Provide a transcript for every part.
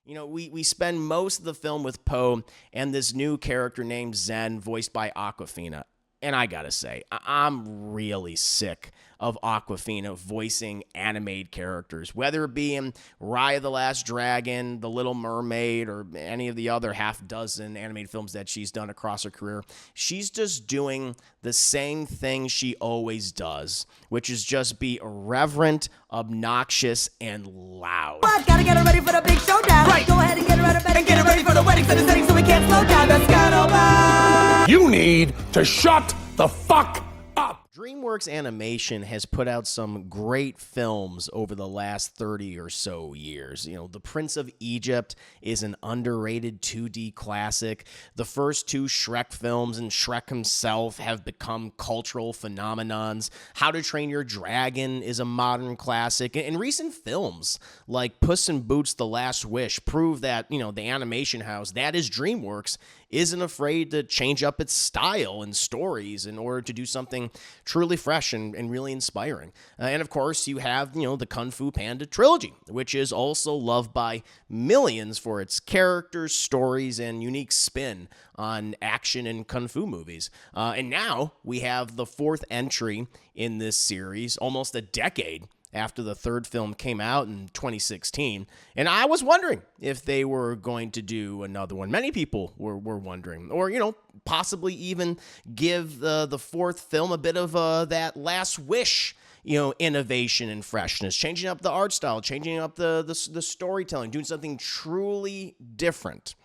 We spend most of the film with Poe and this new character named Zen, voiced by Aquafina. And I gotta say, I'm really sick of Aquafina voicing animated characters, whether it be in Raya the Last Dragon, The Little Mermaid, or any of the other half dozen animated films that she's done across her career. She's just doing the same thing she always does, which is just be irreverent, obnoxious, and loud. What? Gotta get her ready for the big showdown. Right. Go ahead and get her out of bed and get her ready for the wedding. Set the setting so we can't slow down. Let's go. You need to shut the fuck up. DreamWorks Animation has put out some great films over the last 30 or so years. The Prince of Egypt is an underrated 2D classic. The first two Shrek films and Shrek himself have become cultural phenomenons. How to Train Your Dragon is a modern classic. And recent films like Puss in Boots: The Last Wish prove that, the animation house, that is DreamWorks, isn't afraid to change up its style and stories in order to do something truly fresh and really inspiring. And of course, you have, the Kung Fu Panda trilogy, which is also loved by millions for its characters, stories, and unique spin on action and kung fu movies. And now we have the fourth entry in this series, almost a decade after the third film came out in 2016. And I was wondering if they were going to do another one. Many people were wondering. Or, possibly even give the fourth film a bit of that Last Wish, innovation and freshness. Changing up the art style, changing up the storytelling, doing something truly different.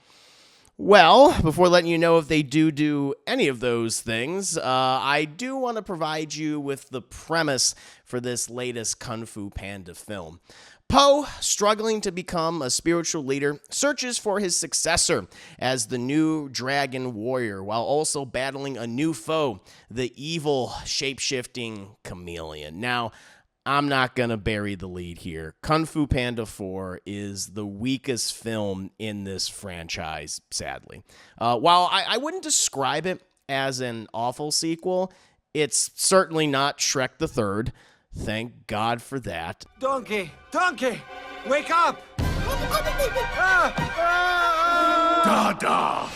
Well, before letting you know if they do any of those things, I do want to provide you with the premise for this latest Kung Fu Panda film. Poe, struggling to become a spiritual leader, searches for his successor as the new dragon warrior, while also battling a new foe, the evil, shape-shifting chameleon. Now, I'm not going to bury the lead here. Kung Fu Panda 4 is the weakest film in this franchise, sadly. While I wouldn't describe it as an awful sequel, it's certainly not Shrek the Third. Thank God for that. Donkey! Wake up! Dada!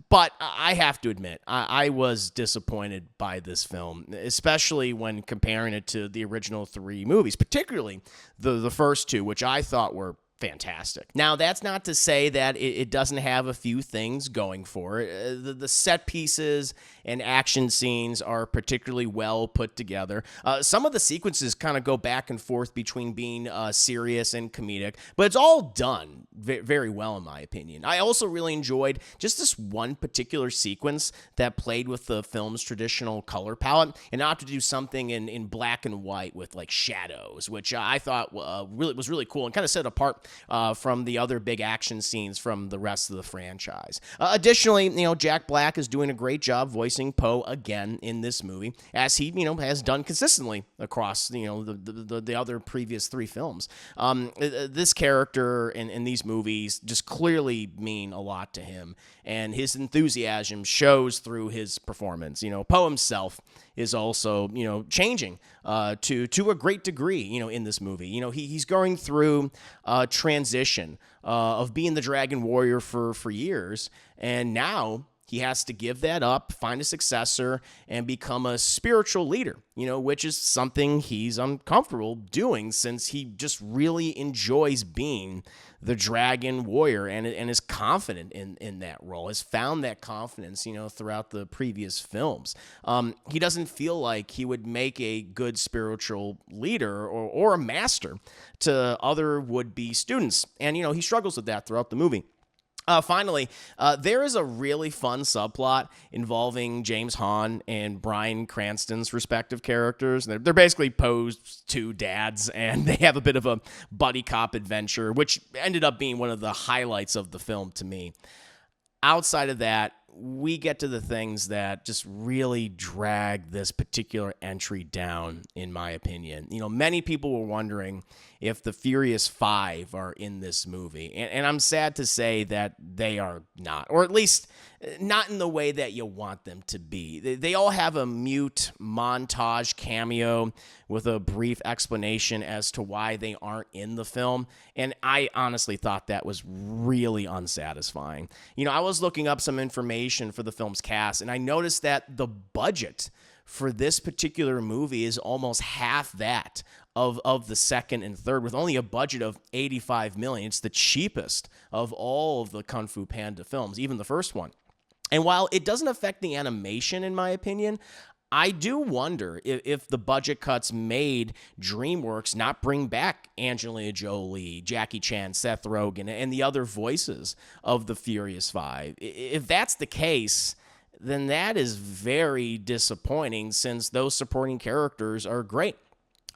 But I have to admit, I was disappointed by this film, especially when comparing it to the original three movies, particularly the first two, which I thought were fantastic. Now, that's not to say that it doesn't have a few things going for it. The set pieces and action scenes are particularly well put together. Some of the sequences kind of go back and forth between being serious and comedic, but it's all done very well, in my opinion. I also really enjoyed just this one particular sequence that played with the film's traditional color palette and opted to do something in black and white with like shadows, which I thought was really cool and kind of set apart from the other big action scenes from the rest of the franchise. Additionally, Jack Black is doing a great job voicing Poe again in this movie, as he, has done consistently across, the other previous three films. This character in these movies just clearly mean a lot to him, and his enthusiasm shows through his performance. Poe himself is also, changing to a great degree, in this movie. He's going through a transition of being the Dragon Warrior for years, and now he has to give that up, find a successor, and become a spiritual leader, which is something he's uncomfortable doing since he just really enjoys being the Dragon Warrior and is confident in that role, has found that confidence, throughout the previous films. He doesn't feel like he would make a good spiritual leader or a master to other would-be students. And, he struggles with that throughout the movie. Finally, there is a really fun subplot involving James Hahn and Bryan Cranston's respective characters. They're basically Poe's two dads, and they have a bit of a buddy cop adventure, which ended up being one of the highlights of the film to me. Outside of that, we get to the things that just really drag this particular entry down, in my opinion. Many people were wondering if the Furious Five are in this movie. And I'm sad to say that they are not, or at least not in the way that you want them to be. They all have a mute montage cameo with a brief explanation as to why they aren't in the film. And I honestly thought that was really unsatisfying. You know, I was looking up some information for the film's cast, and I noticed that the budget for this particular movie is almost half that of the second and third, with only a budget of $85 million. It's the cheapest of all of the Kung Fu Panda films, even the first one. And while it doesn't affect the animation, in my opinion, I do wonder if the budget cuts made DreamWorks not bring back Angelina Jolie, Jackie Chan, Seth Rogen, and the other voices of the Furious Five. If that's the case, then that is very disappointing, since those supporting characters are great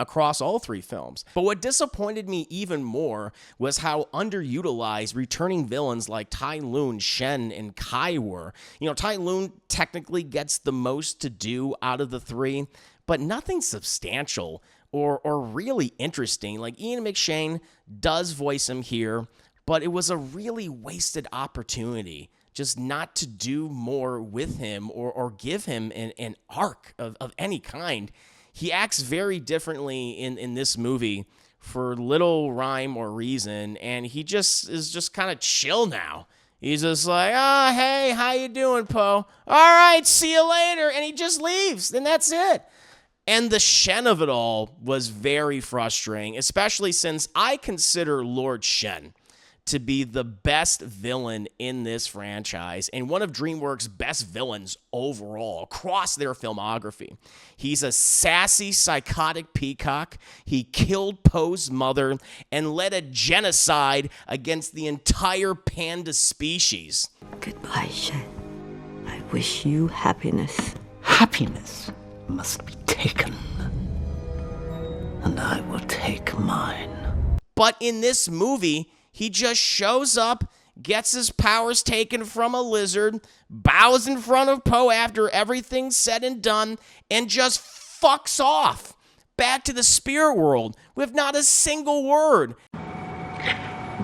across all three films. But what disappointed me even more was how underutilized returning villains like Tai Lun, Shen, and Kai were. You know, Tai Lun technically gets the most to do out of the three, but nothing substantial or really interesting. Like, Ian McShane does voice him here, but it was a really wasted opportunity just not to do more with him or give him an arc of any kind. He acts very differently in this movie for little rhyme or reason, and he just is just kind of chill now. He's just like, oh, hey, how you doing, Poe? All right, see you later. And he just leaves, and that's it. And the Shen of it all was very frustrating, especially since I consider Lord Shen to be the best villain in this franchise and one of DreamWorks' best villains overall across their filmography. He's a sassy, psychotic peacock. He killed Poe's mother and led a genocide against the entire panda species. Goodbye, Shen. I wish you happiness. Happiness must be taken, and I will take mine. But in this movie, he just shows up, gets his powers taken from a lizard, bows in front of Poe after everything's said and done, and just fucks off back to the spirit world with not a single word.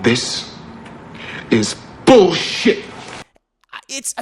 This is bullshit. It's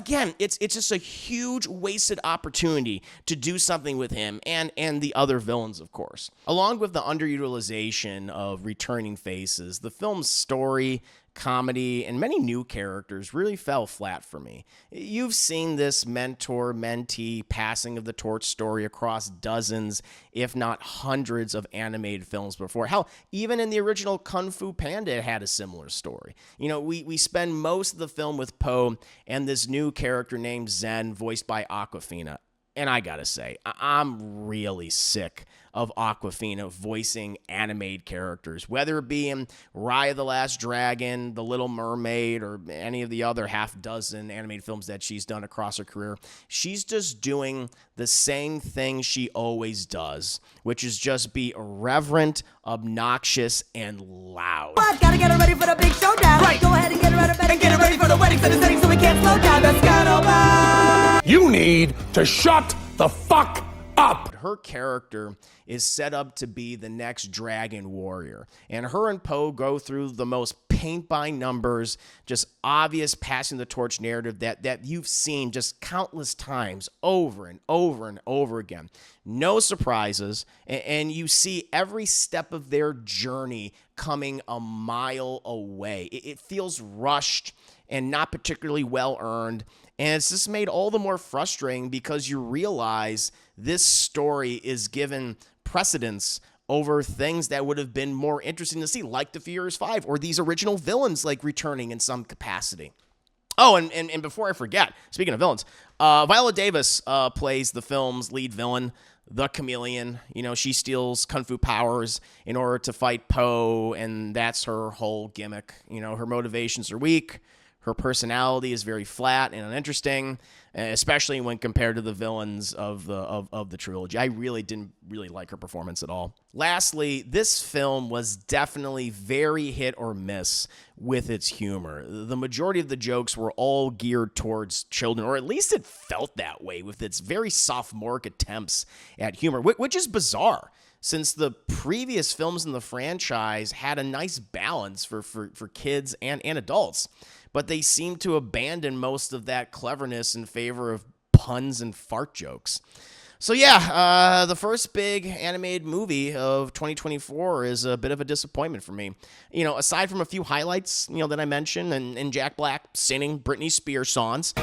just a huge wasted opportunity to do something with him and the other villains, of course. Along with the underutilization of returning faces, the film's story, comedy, and many new characters really fell flat for me. You've seen this mentor-mentee passing of the torch story across dozens, if not hundreds, of animated films before. Hell, even in the original Kung Fu Panda, it had a similar story. You know, we spend most of the film with Poe and this new character named Zen, voiced by Awkwafina. And I gotta say, I'm really sick of Awkwafina voicing animated characters, whether it be in Raya the Last Dragon, The Little Mermaid, or any of the other half dozen animated films that she's done across her career. She's just doing the same thing she always does, which is just be irreverent, obnoxious, and loud. What? Gotta get her ready for the big showdown. Right. Go ahead and get her out of bed and get her ready for the wedding. Set the setting so we can't slow down. The scuttlebutt. You need to shut the fuck up. Her character is set up to be the next dragon warrior, and her and Poe go through the most paint by numbers, just obvious passing the torch narrative that you've seen just countless times over and over and over again. No surprises, and you see every step of their journey coming a mile away. It feels rushed and not particularly well earned. And it's just made all the more frustrating because you realize this story is given precedence over things that would have been more interesting to see, like the Furious Five or these original villains, like returning in some capacity. Oh, and before I forget, speaking of villains, Viola Davis plays the film's lead villain, the Chameleon. You know, she steals kung fu powers in order to fight Poe, and that's her whole gimmick. You know, her motivations are weak. Her personality is very flat and uninteresting, especially when compared to the villains of the trilogy. I really didn't like her performance at all. Lastly, this film was definitely very hit or miss with its humor. The majority of the jokes were all geared towards children, or at least it felt that way with its very sophomoric attempts at humor, which is bizarre, since the previous films in the franchise had a nice balance for kids and adults, but they seem to abandon most of that cleverness in favor of puns and fart jokes. So yeah, the first big animated movie of 2024 is a bit of a disappointment for me. You know, aside from a few highlights, you know, that I mentioned, and Jack Black singing Britney Spears songs,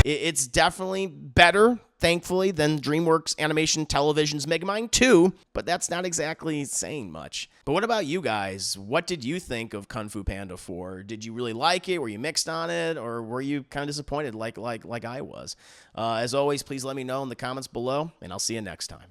it's definitely better, thankfully, than DreamWorks Animation Television's Megamind 2, but that's not exactly saying much. But what about you guys? What did you think of Kung Fu Panda 4? Did you really like it? Were you mixed on it? Or were you kind of disappointed like I was? As always, please let me know in the comments below, and I'll see you next time.